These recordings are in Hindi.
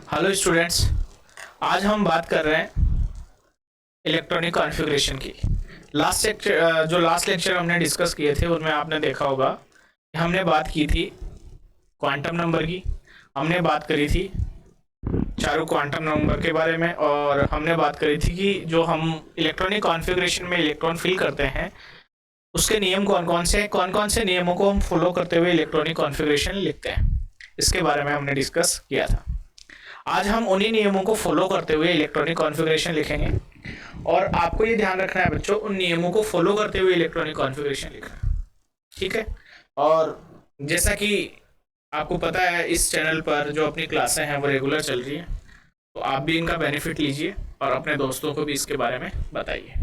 हेलो स्टूडेंट्स, आज हम बात कर रहे हैं इलेक्ट्रॉनिक कॉन्फ़िगरेशन की। लास्ट लेक्चर हमने डिस्कस किए थे उनमें आपने देखा होगा कि हमने बात की थी क्वांटम नंबर की। हमने बात करी थी चारों क्वांटम नंबर के बारे में, और हमने बात करी थी कि जो हम इलेक्ट्रॉनिक कॉन्फ़िगरेशन में इलेक्ट्रॉन फिल करते हैं उसके नियम कौन कौन से नियमों को हम फॉलो करते हुए इलेक्ट्रॉनिक कॉन्फ़िगरेशन लिखते हैं, इसके बारे में हमने डिस्कस किया था। आज हम उन्हीं नियमों को फॉलो करते हुए इलेक्ट्रॉनिक कॉन्फ़िगरेशन लिखेंगे, और आपको ये ध्यान रखना है बच्चों, उन नियमों को फॉलो करते हुए इलेक्ट्रॉनिक कॉन्फ़िगरेशन लिखना, ठीक है। और जैसा कि आपको पता है इस चैनल पर जो अपनी क्लासें हैं वो रेगुलर चल रही हैं, तो आप भी इनका बेनिफिट लीजिए और अपने दोस्तों को भी इसके बारे में बताइए।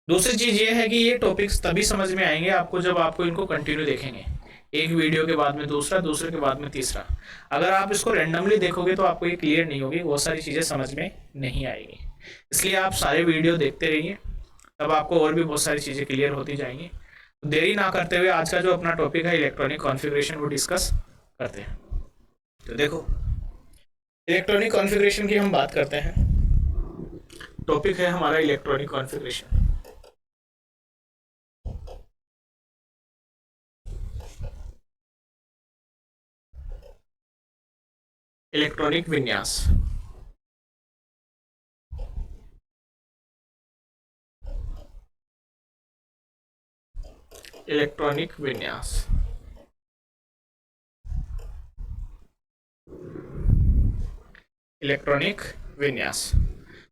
दूसरी चीज़ ये है कि ये टॉपिक्स तभी समझ में आएंगे आपको जब आपको इनको कंटिन्यू देखेंगे, एक वीडियो के बाद में दूसरा, दूसरे के बाद में तीसरा। अगर आप इसको रैंडमली देखोगे तो आपको ये क्लियर नहीं होगी, बहुत सारी चीज़ें समझ में नहीं आएगी। इसलिए आप सारे वीडियो देखते रहिए, तब आपको और भी बहुत सारी चीज़ें क्लियर होती जाएंगी। तो देरी ना करते हुए आज का जो अपना टॉपिक है इलेक्ट्रॉनिक कॉन्फ़िगरेशन वो डिस्कस करते हैं। तो देखो, इलेक्ट्रॉनिक कॉन्फ़िगरेशन की हम बात करते हैं। टॉपिक है हमारा इलेक्ट्रॉनिक कॉन्फ़िगरेशन। इलेक्ट्रॉनिक विन्यास। इलेक्ट्रॉनिक विन्यास। इलेक्ट्रॉनिक विन्यास।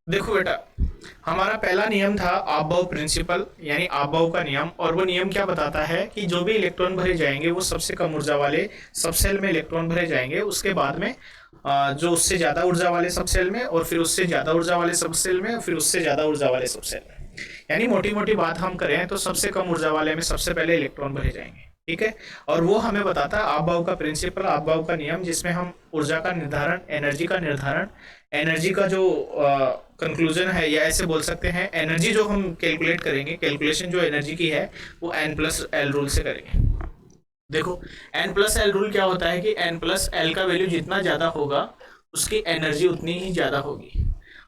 देखो बेटा, हमारा पहला नियम था आपबाउ प्रिंसिपल, यानी आपबाउ का नियम। और वो नियम क्या बताता है कि जो भी इलेक्ट्रॉन भरे जाएंगे वो सबसे कम ऊर्जा वाले सब सेल में इलेक्ट्रॉन भरे जाएंगे, उसके बाद में जो उससे ज्यादा ऊर्जा वाले सब सेल में, और फिर उससे ज्यादा ऊर्जा वाले सब सेल में, और फिर उससे ज्यादा ऊर्जा वाले सब सेल में। यानी मोटी मोटी बात हम करें तो सबसे कम ऊर्जा वाले में सबसे पहले इलेक्ट्रॉन भरे जाएंगे, ठीक है। और वो हमें बताता है आपबाउ का प्रिंसिपल, आपबाउ का नियम, जिसमें हम ऊर्जा का निर्धारण, एनर्जी का निर्धारण, एनर्जी का जो कंक्लूजन है, या ऐसे बोल सकते हैं एनर्जी जो हम कैलकुलेट करेंगे, कैलकुलेशन जो एनर्जी की है वो n+l रूल से करेंगे। देखो, n+l रूल क्या होता है कि n+l का वैल्यू जितना ज़्यादा होगा उसकी एनर्जी उतनी ही ज़्यादा होगी,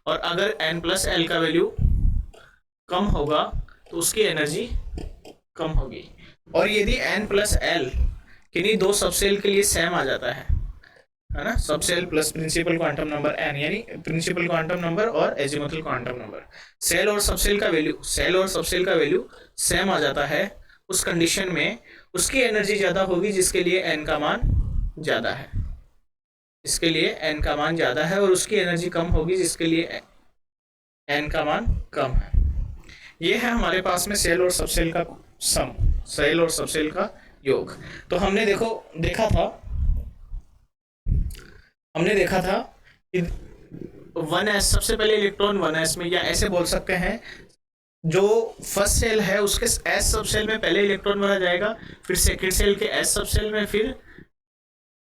और अगर n+l का वैल्यू कम होगा तो उसकी एनर्जी कम होगी। और यदि n+l किन्हीं दो सबसेल के लिए सेम आ जाता है ना, subshell plus principal quantum number n, यानी प्रिंसिपल क्वांटम नंबर और एजिमुथल क्वांटम नंबर, सेल और सबसेल का वैल्यू सेम आ जाता है, उस कंडीशन में उसकी एनर्जी ज्यादा होगी जिसके लिए n का मान ज्यादा है, इसके लिए n का मान ज्यादा है, और उसकी एनर्जी कम होगी जिसके लिए n का मान कम है। ये है हमारे पास में सेल और सबसेल का सम, सेल और सबसेल का योग। तो हमने देखा था कि 1s, सबसे पहले इलेक्ट्रॉन 1s में, या ऐसे बोल सकते हैं जो फर्स्ट सेल है उसके s सबसेल में पहले इलेक्ट्रॉन भरा जाएगा, फिर सेकंड सेल के s सबसेल में, फिर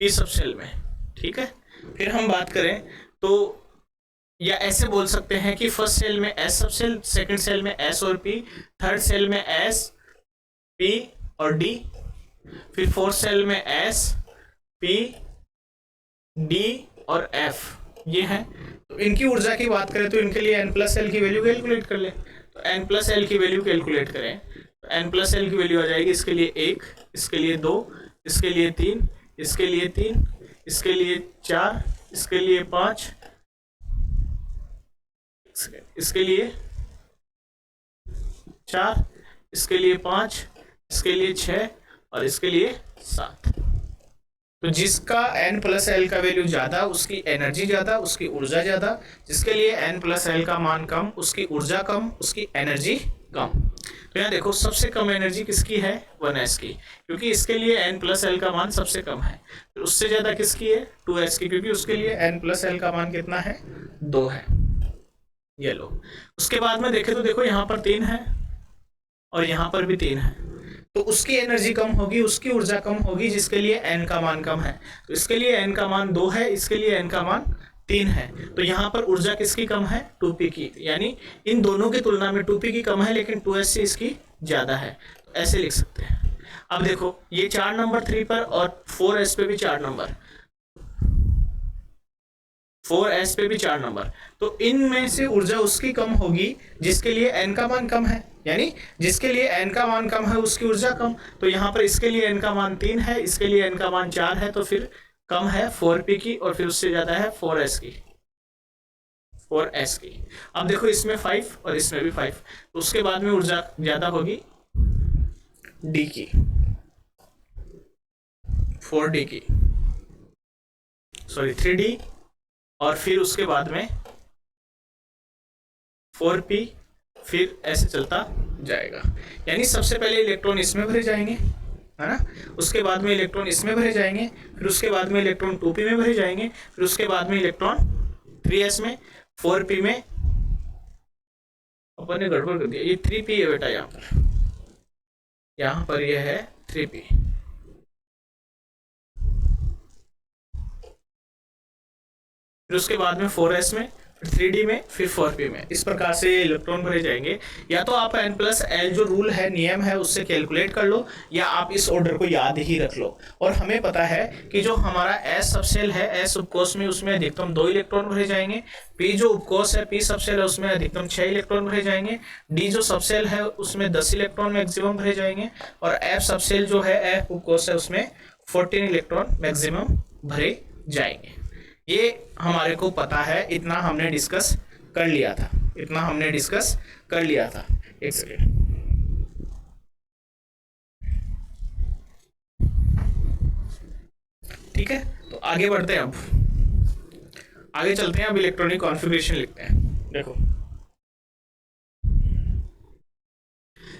p सबसेल में, ठीक है। फिर हम बात करें तो, या ऐसे बोल सकते हैं कि फर्स्ट सेल में s सबसेल, सेकंड सेल में s और p, थर्ड सेल में s, p और d, फिर फोर्थ सेल में s, p, d और f, ये है। तो इनकी ऊर्जा की बात करें तो इनके लिए n+l की वैल्यू कैलकुलेट कर ले। तो n+l की वैल्यू कैलकुलेट करें तो n+l की वैल्यू आ जाएगी, इसके लिए 1, इसके लिए 2, इसके लिए 3, इसके लिए 3, इसके लिए 4, इसके लिए 5, इसके लिए 4, इसके लिए 5, इसके लिए 6 और इसके लिए 7। तो जिसका n+l का वैल्यू ज्यादा उसकी एनर्जी ज्यादा, उसकी ऊर्जा ज्यादा, जिसके लिए n+l का मान कम उसकी ऊर्जा कम, उसकी एनर्जी कम। तो यहाँ देखो, सबसे कम एनर्जी किसकी है, 1s की, क्योंकि इसके लिए n+l का मान सबसे कम है। फिर उससे ज्यादा किसकी है, 2s की, क्योंकि उसके लिए n+l का मान कितना है, 2 है। ये लो, उसके बाद में देखे तो देखो यहाँ पर 3 है और यहाँ पर भी 3 है, तो उसकी एनर्जी कम होगी, उसकी ऊर्जा कम होगी, जिसके लिए n का मान कम है। तो इसके लिए n का मान 2 है, इसके लिए n का मान 3 है। तो यहाँ पर ऊर्जा किसकी कम है, 2p की, यानी इन दोनों की तुलना में 2p की कम है, लेकिन 2s से इसकी ज्यादा है। तो ऐसे लिख सकते हैं। अब देखो, ये 4 नंबर 3 पर और 4s पे भी 4 नंबर, 4s पे भी 4 नंबर। तो इनमें से ऊर्जा उसकी कम होगी जिसके लिए n का मान कम है, यानी जिसके लिए n का मान कम है उसकी ऊर्जा कम। तो यहाँ पर इसके लिए n का मान 3 है, इसके लिए n का मान 4 है, तो फिर कम है 4p की और फिर उससे ज्यादा है 4s की, 4s की। अब देखो इसमें 5 और इसमें भी 5, तो उसके बाद में ऊर्जा ज्यादा होगी d की, 4d की, सॉरी 3d, और फिर उसके बाद में 4p, फिर ऐसे चलता जाएगा। यानी सबसे पहले इलेक्ट्रॉन इसमें भरे जाएंगे, है ना, उसके बाद में इलेक्ट्रॉन इसमें भरे जाएंगे, फिर उसके बाद में इलेक्ट्रॉन 2p में भरे जाएंगे, फिर उसके बाद में इलेक्ट्रॉन 3s में, 4p में। अपन ने गड़बड़ कर दिया, ये 3p है बेटा, यहाँ पर यह है 3p, फिर उसके बाद में 4s में, फिर 3d में, फिर 4p में। इस प्रकार से इलेक्ट्रॉन भरे जाएंगे। या तो आप n+l जो रूल है, नियम है, उससे कैलकुलेट कर लो, या आप इस ऑर्डर को याद ही रख लो। और हमें पता है कि जो हमारा s सबसेल है, s उपकोष में, उसमें अधिकतम 2 इलेक्ट्रॉन भरे जाएंगे। p जो उपकोष है, p सबसेल है, उसमें अधिकतम 6 इलेक्ट्रॉन भरे जाएंगे। d जो सबसेल है, उसमें 10 इलेक्ट्रॉन मैक्सिमम भरे जाएंगे। और f सबसेल जो है, f उपकोष है, उसमें 14 इलेक्ट्रॉन मैक्सिमम भरे जाएंगे। ये हमारे को पता है, इतना हमने डिस्कस कर लिया था, इतना हमने डिस्कस कर लिया था। एक सेकेंड, ठीक है, तो आगे बढ़ते हैं। अब आगे चलते हैं, अब इलेक्ट्रॉनिक कॉन्फ़िगरेशन लिखते हैं। देखो,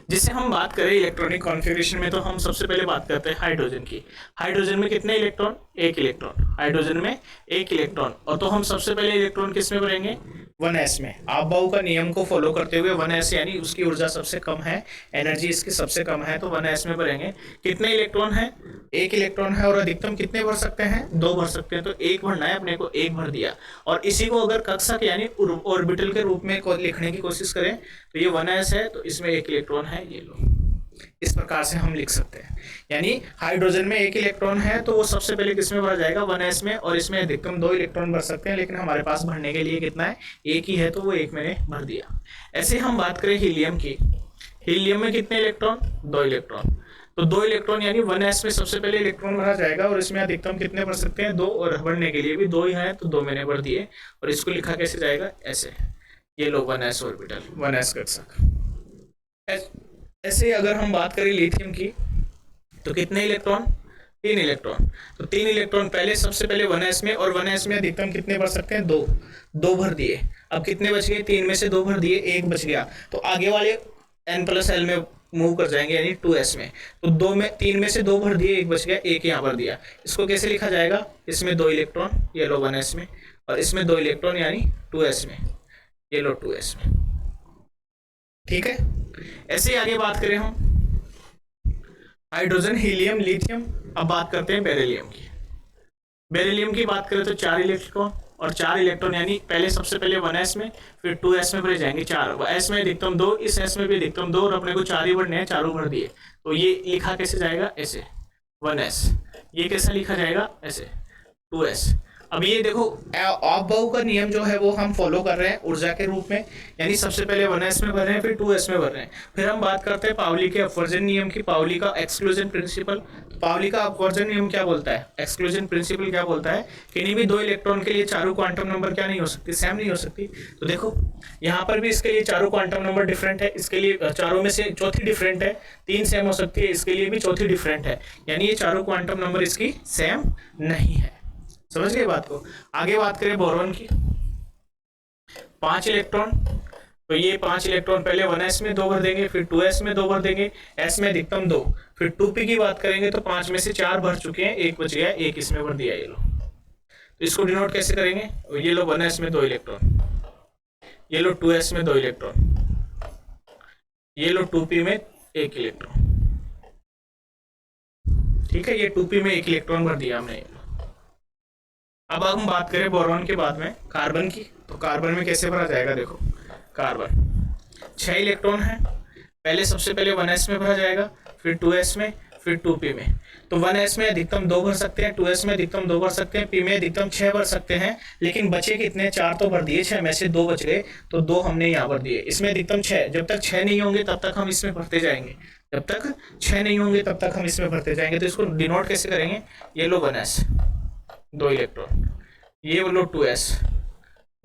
जिससे हम बात करें इलेक्ट्रॉनिक कॉन्फ़िगरेशन में, तो हम सबसे पहले बात करते हैं हाइड्रोजन की। हाइड्रोजन में कितने इलेक्ट्रॉन? 1 इलेक्ट्रॉन। हाइड्रोजन में 1 इलेक्ट्रॉन। और तो हम सबसे पहले इलेक्ट्रॉन किस में भरेंगे? 1s में। आप का नियम को फॉलो करते हुए 1s, यानी उसकी ऊर्जा सबसे कम है, एनर्जी इसकी सबसे कम है, तो 1s में भरेंगे। कितने इलेक्ट्रॉन है? 1 इलेक्ट्रॉन है। और अधिकतम कितने भर सकते हैं? 2 भर सकते हैं। तो 1 भरना है, अपने को 1 भर दिया। और इसी को अगर कक्षक यानी ऑर्बिटल के रूप में लिखने की कोशिश करें, तो ये 1s है, तो इसमें 1 इलेक्ट्रॉन है, ये लो। इस प्रकार से हम लिख सकते हैं। यानी हाइड्रोजन में 1 इलेक्ट्रॉन है, तो वो सबसे पहले किसमें भरा जाएगा? 1s में। और इसमें अधिकतम 2 इलेक्ट्रॉन भर सकते हैं, लेकिन हमारे पास भरने के लिए कितना है? 1 ही है, तो वो 1 मैंने भर दिया। ऐसे हम बात करें हीलियम की। हीलियम में कितने इलेक्ट्रॉन? 2 इलेक्ट्रॉन। तो 2 इलेक्ट्रॉन यानी 1s में सबसे पहले इलेक्ट्रॉन भरा जाएगा, और इसमें अधिकतम कितने भर सकते हैं? 2, और भरने के लिए भी 2 ही है, तो 2 मैंने भर दिए। और इसको लिखा कैसे जाएगा? ऐसे, ये लो 1s ऑर्बिटल, 1s कक्षक। ऐसे अगर हम बात करें लिथियम की, तो कितने इलेक्ट्रॉन? 3 इलेक्ट्रॉन। तो 3 इलेक्ट्रॉन पहले सबसे पहले 1s में, और 1s में अधिकतम कितने भर सकते हैं? 2 भर दिए। अब कितने बच गए? 3 में से 2 भर दिए, 1 बच गया। तो आगे वाले n+l में मूव कर जाएंगे, यानी 2s में। तो 3 में से 2 भर दिए, 1 बच गया, 1 यहाँ भर दिया। इसको कैसे लिखा जाएगा? इसमें 2 इलेक्ट्रॉन, ये लो 1s में, और इसमें 2 इलेक्ट्रॉन यानी 2s में, ये लो 2s में। ठीक है। ऐसे ही आगे बात करें हम हाइड्रोजन, हीलियम, लिथियम। अब बात करते हैं बेरिलियम की। बेरिलियम की बात करें तो 4 इलेक्ट्रॉन, और 4 इलेक्ट्रॉन यानी पहले सबसे पहले 1s में, फिर 2s में भरे जाएंगे 4। s में अधिकतम 2, इस s में भी अधिकतम 2, और अपने को 4 ही भरने हैं, चारों भर दिए। तो ये लिखा कैसे जाएगा? ऐसे 1s। ये कैसा लिखा जाएगा? ऐसे 2s। अब ये देखो, ऑफ-बाउ का नियम जो है वो हम फॉलो कर रहे हैं ऊर्जा के रूप में, यानी सबसे पहले 1s में भर रहे हैं, फिर 2s में भर रहे हैं। फिर हम बात करते हैं पाउली के अपवर्जन नियम की, पाउली का एक्सक्लूजन प्रिंसिपल। तो पाउली का अपवर्जन नियम क्या बोलता है? एक्सक्लूजन प्रिंसिपल क्या बोलता है? किन्हीं भी 2 इलेक्ट्रॉन के लिए चारों क्वांटम नंबर क्या नहीं हो सकती? सेम नहीं हो सकती। तो देखो यहाँ पर भी इसके लिए चारों क्वांटम नंबर डिफरेंट है, इसके लिए चारों में से चौथी डिफरेंट है। 3 सेम हो सकती है, इसके लिए भी चौथी डिफरेंट है, यानी ये चारों क्वांटम नंबर इसकी सेम नहीं है। समझ गए बात को? आगे बात करें बोरॉन की। 5 इलेक्ट्रॉन, तो ये 5 इलेक्ट्रॉन पहले 1s में 2 भर देंगे, फिर 2s में 2 भर देंगे, s में अधिकतम 2। फिर 2p की बात करेंगे तो 5 में से 4 भर चुके हैं, 1 बच गया, 1 इसमें भर दिया। ये लो, तो इसको डिनोट कैसे करेंगे? ये लो 1s में 2 इलेक्ट्रॉन, ये लो 2s में 2 इलेक्ट्रॉन, ये लो 2p में 1 इलेक्ट्रॉन। ठीक है, ये 2p में 1 इलेक्ट्रॉन भर दिया हमने। अब हम बात करें बोरॉन के बाद में कार्बन की। तो कार्बन में कैसे भरा जाएगा? देखो, कार्बन 6 इलेक्ट्रॉन है, पहले सबसे पहले 1s में भरा जाएगा, फिर 2s में, फिर 2p में। तो 1s में अधिकतम 2 भर सकते हैं, 2s में अधिकतम 2 भर सकते हैं, p में अधिकतम 6 भर सकते हैं। लेकिन बचे कितने, 4 तो भर दिए, 6 में से 2 बच गए, तो 2 हमने यहाँ भर दिए। इसमें अधिकतम 6, जब तक 6 नहीं होंगे तब तक हम इसमें भरते जाएंगे, जब तक 6 नहीं होंगे तब तक हम इसमें भरते जाएंगे। तो इसको डिनोट कैसे करेंगे, ये लो 1s 2 इलेक्ट्रॉन, ये लो 2s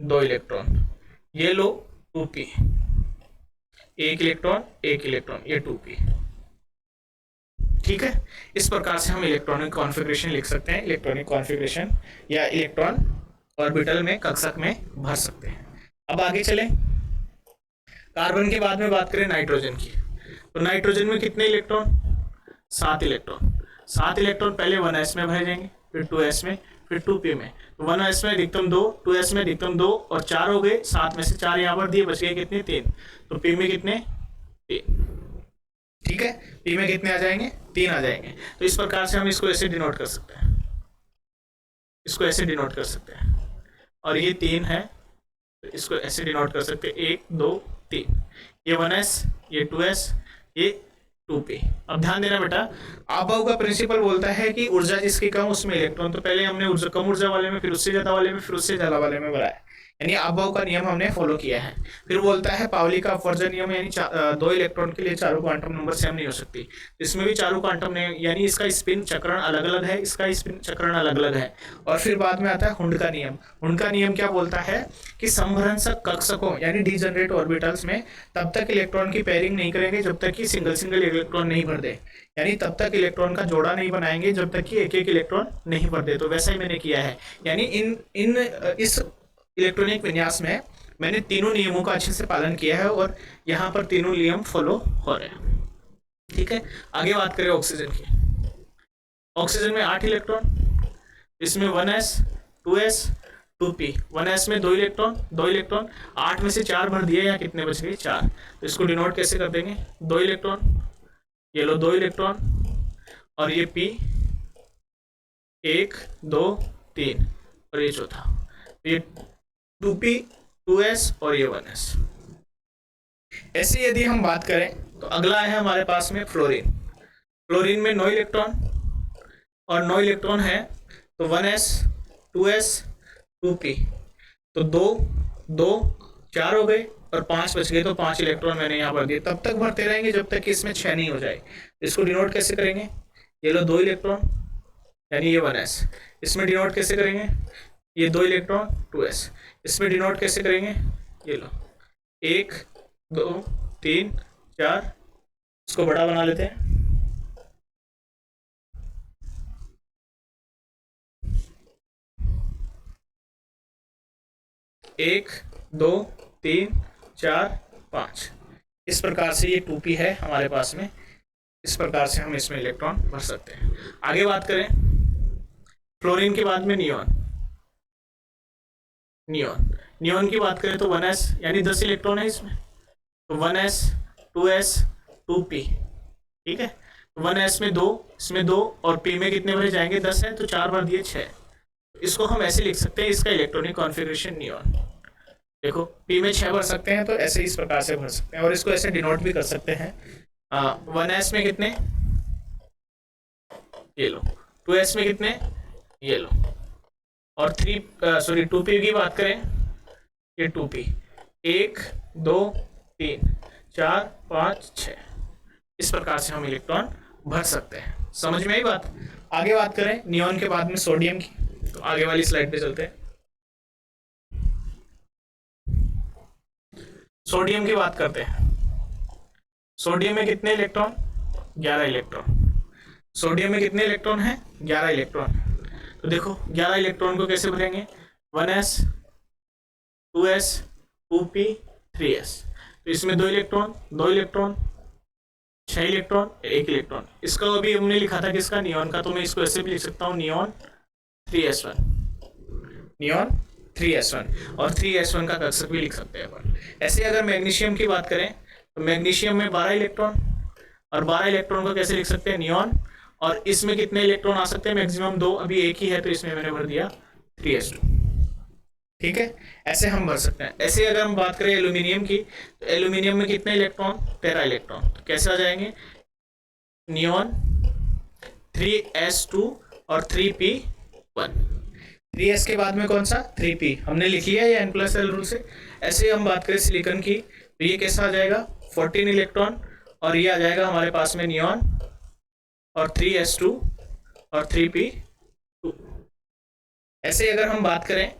2 इलेक्ट्रॉन, ये लो 2p 1 इलेक्ट्रॉन 1 इलेक्ट्रॉन, ये 2p। ठीक है, इस प्रकार से हम इलेक्ट्रॉनिक कॉन्फ़िगरेशन लिख सकते हैं, इलेक्ट्रॉनिक कॉन्फ़िगरेशन या इलेक्ट्रॉन ऑर्बिटल में कक्षक में भर सकते हैं। अब आगे चलें, कार्बन के बाद में बात करें नाइट्रोजन की। तो नाइट्रोजन में कितने इलेक्ट्रॉन, 7 इलेक्ट्रॉन। 7 इलेक्ट्रॉन पहले 1s में भरे जाएंगे, फिर 2s में, फिर 2p में। तो 1s में अधिकतम 2, 2s में अधिकतम 2 और 4 हो गए, 7 में से 4 यहाँ पर दिए, बच गए कितने, 3। तो p में कितने, 3। ठीक है, p में कितने आ जाएंगे, 3 आ जाएंगे। तो इस प्रकार से हम इसको ऐसे डिनोट कर सकते हैं, इसको ऐसे डिनोट कर सकते हैं। और ये 3 है, तो इसको ऐसे डिनोट कर सकते हैं, 1 2 3। ये 1s, ये 2s, ये 2p। अब ध्यान देना बेटा, अबव का प्रिंसिपल बोलता है कि ऊर्जा जिसकी कम उसमें इलेक्ट्रॉन। तो पहले हमने ऊर्जा कम ऊर्जा वाले में, फिर उससे ज्यादा वाले में, फिर उससे ज्यादा वाले में भराया, यानी अबव का नियम हमने फॉलो किया है। फिर बोलता है पाउली का अपवर्जन नियम, यानी 2 इलेक्ट्रॉन के लिए चारों क्वांटम नंबर सेम नहीं हो सकती। इसमें भी चारों क्वांटम ने, यानी इसका स्पिन चक्रण अलग अलग है, इसका स्पिन चक्रण अलग अलग है। और फिर बाद में आता है हुंड का नियम। हुंड का नियम क्या बोलता है कि समभ्रंशक कक्षकों यानी डीजनरेट ऑर्बिटल्स में तब तक इलेक्ट्रॉन की पेयरिंग नहीं करेंगे जब तक कि सिंगल सिंगल इलेक्ट्रॉन नहीं भर दे, यानी तब तक इलेक्ट्रॉन का जोड़ा नहीं बनाएंगे जब तक कि एक एक इलेक्ट्रॉन नहीं भर दे। तो वैसा ही मैंने किया है, यानी इस इलेक्ट्रॉनिक विन्यास में मैंने तीनों नियमों का अच्छे से पालन किया है और यहाँ पर तीनों नियम फॉलो हो रहे हैं। ठीक है, आगे बात करें ऑक्सीजन की। ऑक्सीजन में 8 इलेक्ट्रॉन, इसमें 1s 2s 2p। 1s में 2 इलेक्ट्रॉन 2 इलेक्ट्रॉन, 8 में से 4 भर दिए, यहाँ कितने बच गए, 4। तो इसको डिनोट कैसे कर देंगे, 2 इलेक्ट्रॉन, ये लो 2 इलेक्ट्रॉन, और ये p 1 2 3 और ये चौथा, ये 2p 2s और ये 1s। ऐसे यदि हम बात करें तो अगला है हमारे पास में फ्लोरीन। फ्लोरीन में 9 इलेक्ट्रॉन और 9 इलेक्ट्रॉन है, तो 1s 2s 2p। तो 2 2 4 हो गए और 5 बच गए, तो 5 इलेक्ट्रॉन मैंने यहाँ पर दिए। तब तक भरते रहेंगे जब तक कि इसमें 6 नहीं हो जाए। इसको डिनोट कैसे करेंगे, ये लो 2 इलेक्ट्रॉन, यानी ये 1s। इसमें डिनोट कैसे करेंगे, ये 2 इलेक्ट्रॉन 2s। इसमें डिनोट कैसे करेंगे, ये लो 1 2 3 4, इसको बड़ा बना लेते हैं, एक 2 3 4 5। इस प्रकार से ये 2p है हमारे पास में। इस प्रकार से हम इसमें इलेक्ट्रॉन भर सकते हैं। आगे बात करें फ्लोरीन के बाद में नियॉन। नियॉन की बात करें तो 1s, यानी 10 इलेक्ट्रॉन है इसमें, तो 1s 2s 2p। ठीक है, तो 1s में 2, इसमें 2 और p में कितने भरे जाएंगे, 10 है, तो 4 भर दिए 6। इसको हम ऐसे लिख सकते हैं, इसका इलेक्ट्रॉनिक कॉन्फ़िगरेशन नियॉन। देखो p में 6 भर सकते हैं, तो ऐसे इस प्रकार से भर सकते हैं और इसको ऐसे डिनोट भी कर सकते हैं। 1s में कितने, ये लो, 2s में कितने, ये लो, और 2p की बात करें, ये 2p 1 2 3 4 5 6। इस प्रकार से हम इलेक्ट्रॉन भर सकते हैं। समझ में आई बात। आगे बात करें नियॉन के बाद में सोडियम की, तो आगे वाली स्लाइड पे चलते हैं। सोडियम की बात करते हैं। सोडियम में कितने इलेक्ट्रॉन, 11 इलेक्ट्रॉन। सोडियम में कितने इलेक्ट्रॉन हैं, 11 इलेक्ट्रॉन। तो देखो 11 इलेक्ट्रॉन को कैसे भरेंगे, 1s 2s 2p 3s। तो इसमें 2 इलेक्ट्रॉन 2 इलेक्ट्रॉन 6 इलेक्ट्रॉन 1 इलेक्ट्रॉन। इसका अभी हमने लिखा था किसका, नियॉन का, तो मैं इसको ऐसे भी लिख सकता हूँ, नियॉन 3s1, नियॉन 3s1, और 3s1 का कक्षक भी लिख सकते हैं अपन। ऐसे अगर मैग्नीशियम की बात करें तो मैग्नीशियम में 12 इलेक्ट्रॉन, और 12 इलेक्ट्रॉन को कैसे लिख सकते हैं, नियॉन, और इसमें कितने इलेक्ट्रॉन आ सकते हैं, मैक्सिमम 2, अभी एक ही है तो इसमें मैंने भर दिया 3s2। ठीक है, ऐसे हम भर सकते हैं। ऐसे अगर हम बात करें एल्यूमिनियम की, तो एल्यूमिनियम में कितने इलेक्ट्रॉन, 13 इलेक्ट्रॉन। तो कैसे आ जाएंगे, नियॉन 3s2 और 3p1। 3s के बाद में कौन सा 3p हमने लिख लिया या n प्लस एल रूल से। ऐसे ही हम बात करें सिलिकॉन की तो ये कैसा आ जाएगा 14 इलेक्ट्रॉन और ये आ जाएगा हमारे पास में नियॉन और 3s2 और 3p2। ऐसे अगर हम बात करें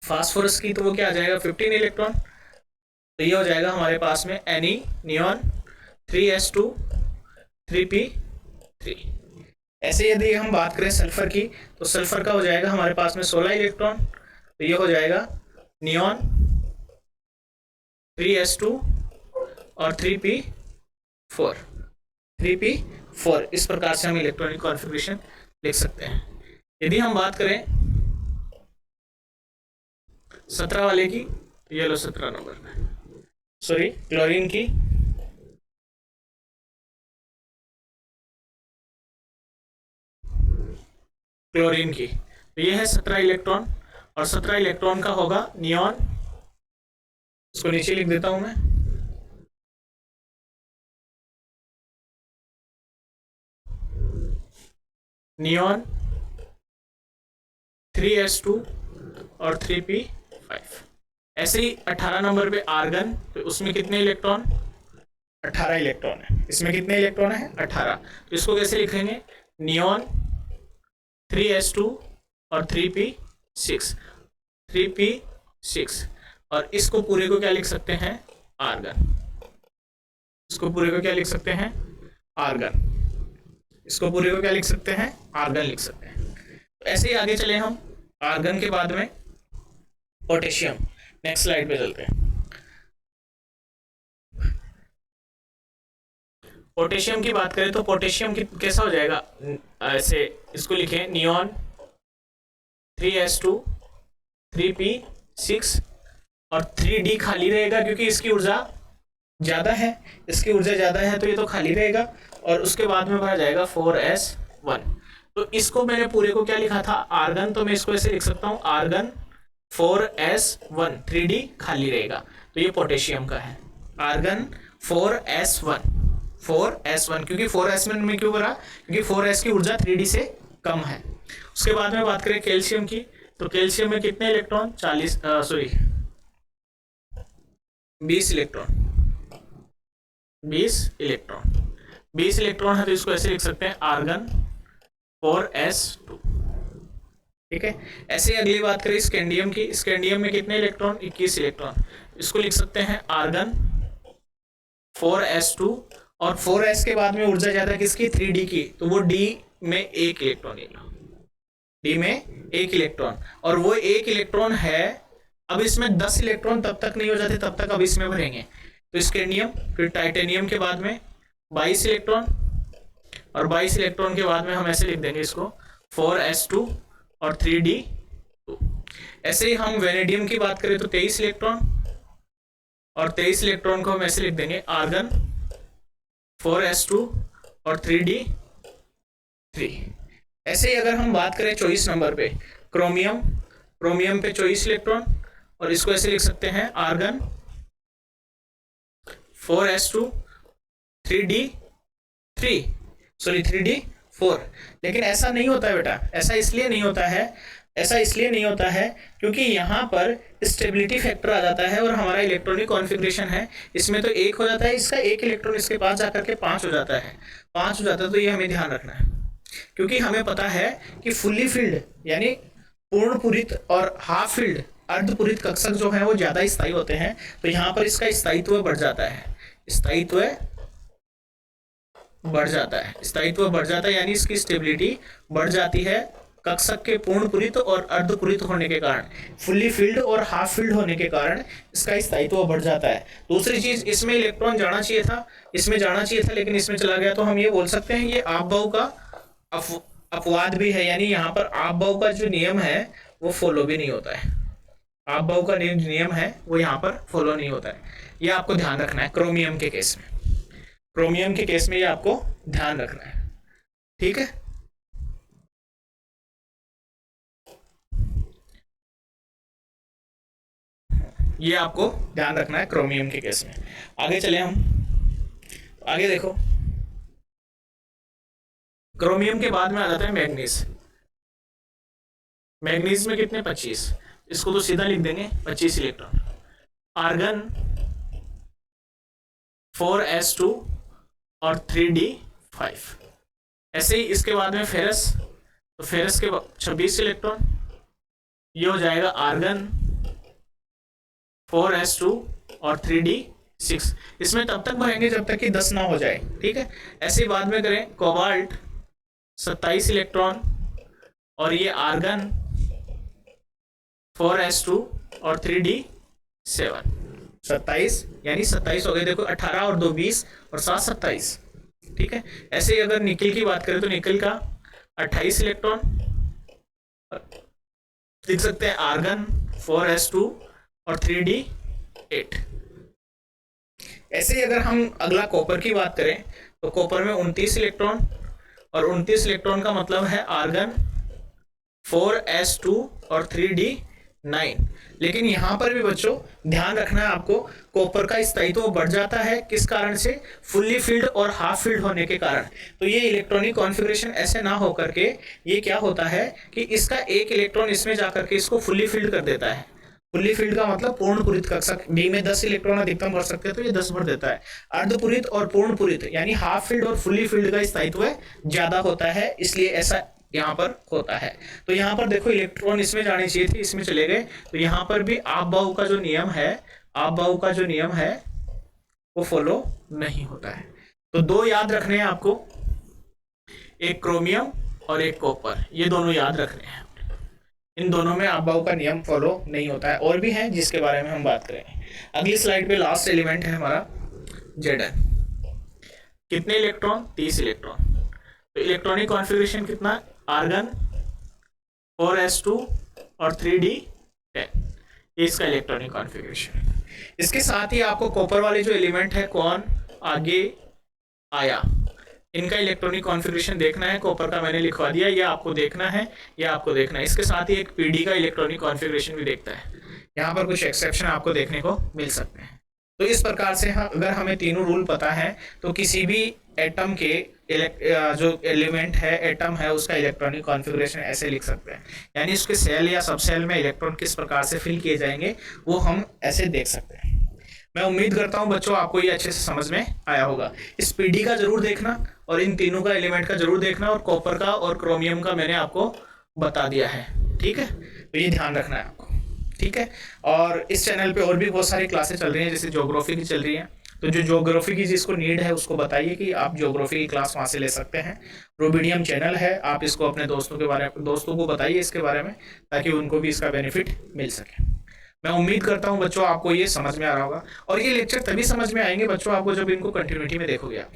फास्फोरस की तो वो क्या आ जाएगा 15 इलेक्ट्रॉन, तो ये हो जाएगा हमारे पास में Ne नियॉन 3s2 3p3। ऐसे यदि हम बात करें सल्फर की तो सल्फर का हो जाएगा हमारे पास में 16 इलेक्ट्रॉन, तो ये हो जाएगा नियॉन 3s2 और 3p4। इस प्रकार से हम इलेक्ट्रॉनिक कॉन्फ़िगरेशन लिख सकते हैं। यदि हम बात करें 17 वाले की, ये लो 17 नंबर में, सॉरी क्लोरीन की, तो ये है 17 इलेक्ट्रॉन और 17 इलेक्ट्रॉन का होगा नियॉन, इसको नीचे लिख देता हूं मैं, नियॉन 3s2 और 3p5। ऐसे ही 18 नंबर पे आर्गन, तो उसमें कितने इलेक्ट्रॉन 18 इलेक्ट्रॉन है, इसमें कितने इलेक्ट्रॉन है 18, तो इसको कैसे लिखेंगे नियॉन 3s2 और 3p6 और इसको पूरे को क्या लिख सकते हैं आर्गन, इसको पूरे को क्या लिख सकते हैं आर्गन, इसको पूरे को क्या लिख सकते हैं आर्गन लिख सकते हैं। तो ऐसे ही आगे चले हम आर्गन के बाद में पोटेशियम। नेक्स्ट स्लाइड पे चलते हैं। पोटेशियम की बात करें तो पोटेशियम की कैसा हो जाएगा, ऐसे इसको लिखें नियॉन 3s2 3p6 और 3d खाली रहेगा क्योंकि इसकी ऊर्जा ज्यादा है, तो ये तो खाली रहेगा और उसके बाद में भरा जाएगा 4s1। तो इसको मैंने पूरे को क्या लिखा था आर्गन, तो मैं इसको ऐसे लिख सकता हूं आर्गन 4s1 3d खाली रहेगा, तो ये पोटेशियम का है आर्गन 4s1 क्योंकि 4s1 में क्यों भरा, क्योंकि 4s की ऊर्जा 3d से कम है। उसके बाद में बात करें कैल्शियम की तो कैल्शियम में कितने इलेक्ट्रॉन 20 इलेक्ट्रॉन है, तो इसको ऐसे लिख सकते हैं आर्गन 4s2। ठीक है। ऐसे अगली बात करें स्कैंडियम की, स्कैंडियम में कितने इलेक्ट्रॉन 21 इलेक्ट्रॉन, इसको लिख सकते हैं आर्गन 4s2 और 4s के बाद में ऊर्जा ज्यादा किसकी 3d की, तो वो d में 1 इलेक्ट्रॉन, d में 1 इलेक्ट्रॉन और वो 1 इलेक्ट्रॉन है। अब इसमें 10 इलेक्ट्रॉन तब तक नहीं हो जाते तब तक अब इसमें भरेंगे, तो स्कैंडियम फिर टाइटेनियम के बाद में 22 इलेक्ट्रॉन और 22 इलेक्ट्रॉन के बाद में हम ऐसे लिख देंगे इसको 4s2 और 3d2। ऐसे ही हम वेनेडियम की बात करें तो 23 इलेक्ट्रॉन और 23 इलेक्ट्रॉन को हम ऐसे लिख देंगे आर्गन 4s2 और 3d3। ऐसे ही अगर हम बात करें 24 नंबर पे क्रोमियम पे 24 इलेक्ट्रॉन और इसको ऐसे लिख सकते हैं आर्गन 4s2 3d4। लेकिन ऐसा नहीं होता है बेटा, ऐसा इसलिए नहीं होता है क्योंकि यहाँ पर स्टेबिलिटी फैक्टर आ जाता है और हमारा इलेक्ट्रॉनिक कॉन्फ़िगरेशन है, इसमें तो 1 हो जाता है, इसका 1 इलेक्ट्रॉन इसके पास जाकर के 5 हो जाता है, तो ये हमें ध्यान रखना है क्योंकि हमें पता है कि फुल्ली फिल्ड यानी पूर्ण पूरित और हाफ फिल्ड अर्धपूरित कक्षक जो है वो ज्यादा स्थायी होते हैं, तो यहाँ पर इसका स्थायित्व बढ़ जाता है, स्थायित्व बढ़ जाता है यानी इसकी स्टेबिलिटी बढ़ जाती है कक्षक के पूर्ण पूरित और अर्धपूरित होने के कारण, फुल्ली फिल्ड और हाफ फिल्ड होने के कारण इसका स्थायित्व बढ़ जाता है। दूसरी चीज इसमें इलेक्ट्रॉन जाना चाहिए था लेकिन इसमें चला गया, तो हम ये बोल सकते हैं ये आपबहु का अपवाद भी है, यानी यहाँ पर आपबहु का जो नियम है वो फॉलो भी नहीं होता है, आपबहु का नियम है वो यहाँ पर फॉलो नहीं होता है। ये आपको ध्यान रखना है क्रोमियम के केस में, ये आपको ध्यान रखना है। ठीक है, ये आपको ध्यान रखना है क्रोमियम के केस में। आगे चले हम, आगे देखो क्रोमियम के बाद में आ जाता है मैग्नीज। मैग्नीज में कितने 25, इसको तो सीधा लिख देंगे 25 इलेक्ट्रॉन। आर्गन 4s2 और 3d5। ऐसे ही इसके बाद में फेरस, तो फेरस के 26 इलेक्ट्रॉन, ये हो जाएगा आर्गन 4s2 और 3d6। इसमें तब तक भरेंगे जब तक कि 10 ना हो जाए, ठीक है। ऐसे ही बाद में करें कोबाल्ट 27 इलेक्ट्रॉन और ये आर्गन 4s2 और 3d7। 27 यानी 27 हो गए, देखो 18 और 2 20 और 7 27, ठीक है। ऐसे ही अगर निकल की बात करें तो निकल का 28 इलेक्ट्रॉन, लिख सकते हैं आर्गन 4s2 और 3d8। ऐसे ही अगर हम अगला कॉपर की बात करें तो कॉपर में 29 इलेक्ट्रॉन, और 29 इलेक्ट्रॉन का मतलब है आर्गन 4s2 और 3d9। लेकिन यहां पर भी बच्चों ध्यान रखना है आपको, कॉपर का स्थायित्व बढ़ जाता है किस कारण से, फुल्ली फिल्ड और हाफ फिल्ड होने के कारण। तो ये इलेक्ट्रॉनिक कॉन्फ़िगरेशन ऐसे ना हो करके ये क्या होता है कि इसका एक इलेक्ट्रॉन इसमें जाकर के इसको फुल्ली फिल्ड कर देता है। फुल्ली फिल्ड का मतलब पूर्ण पूरित कक्षक, डी में 10 इलेक्ट्रॉन अधिकतम भर सकते हैं तो ये 10 भर देता है। अर्धपूरित और पूर्ण पूरित यानी हाफ फिल्ड और फुल्ली फिल्ड का स्थायित्व ज्यादा होता है, इसलिए ऐसा यहाँ पर होता है। तो यहाँ पर देखो इलेक्ट्रॉन इसमें जाने चाहिए थे, इसमें चले गए। तो यहाँ पर भी आपबाऊ का जो नियम है, आपबाऊ का जो नियम है वो फॉलो नहीं होता है। तो दो याद रखने हैं आपको, एक क्रोमियम और एक कॉपर, ये दोनों याद रखने हैं। इन दोनों में आपबाऊ का नियम फॉलो नहीं होता है। और भी है जिसके बारे में हम बात करेंगे अगली स्लाइड पे। लास्ट एलिमेंट है हमारा Zn। कितने इलेक्ट्रॉन, 30 इलेक्ट्रॉन। तो इलेक्ट्रॉनिक कॉन्फ़िगरेशन कितना, आर्गन 4s2 और 3d10, इसका इलेक्ट्रॉनिक कॉन्फ़िगरेशन। इसके साथ ही आपको कॉपर वाले जो एलिमेंट है कौन आगे आया, इनका इलेक्ट्रॉनिक कॉन्फ़िगरेशन देखना है। कॉपर का मैंने लिखवा दिया, ये आपको देखना है, ये आपको देखना है। इसके साथ ही एक पीडी का इलेक्ट्रॉनिक कॉन्फ़िगरेशन भी देखता है। यहाँ पर कुछ एक्सेप्शन आपको देखने को मिल सकते हैं। तो इस प्रकार से अगर हमें तीनों रूल पता है तो किसी भी एटम के जो एलिमेंट है, एटम है, उसका इलेक्ट्रॉनिक कॉन्फ़िगरेशन ऐसे लिख सकते हैं। यानी उसके सेल या सब सेल में इलेक्ट्रॉन किस प्रकार से फिल किए जाएंगे वो हम ऐसे देख सकते हैं। मैं उम्मीद करता हूं बच्चों आपको ये अच्छे से समझ में आया होगा। इस पीडी का जरूर देखना और इन तीनों का एलिमेंट का जरूर देखना, और कॉपर का और क्रोमियम का मैंने आपको बता दिया है, ठीक है। तो ये ध्यान रखना है आपको, ठीक है। और इस चैनल पे और भी बहुत सारी क्लासेस चल रही हैं, जैसे ज्योग्राफी की चल रही हैं। तो जो ज्योग्राफी की जिसको नीड है उसको बताइए कि आप ज्योग्राफी की क्लास वहाँ से ले सकते हैं। रूबिडियम चैनल है, आप इसको अपने दोस्तों को बताइए इसके बारे में, ताकि उनको भी इसका बेनिफिट मिल सके। मैं उम्मीद करता हूं बच्चों आपको ये समझ में आ रहा होगा। और ये लेक्चर तभी समझ में आएंगे बच्चों आपको जब इनको कंटिन्यूटी में देखोगे आप,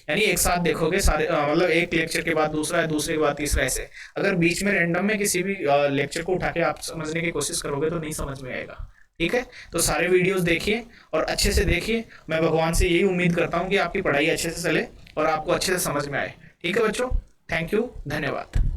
यानी एक साथ देखोगे सारे, मतलब एक लेक्चर के बाद दूसरा है, दूसरे के बाद तीसरा, ऐसे। अगर बीच में रैंडम में किसी भी लेक्चर को उठा के आप समझने की कोशिश करोगे तो नहीं समझ में आएगा, ठीक है। तो सारे वीडियोस देखिए और अच्छे से देखिए। मैं भगवान से यही उम्मीद करता हूँ कि आपकी पढ़ाई अच्छे से चले और आपको अच्छे से समझ में आए, ठीक है बच्चों। थैंक यू, धन्यवाद।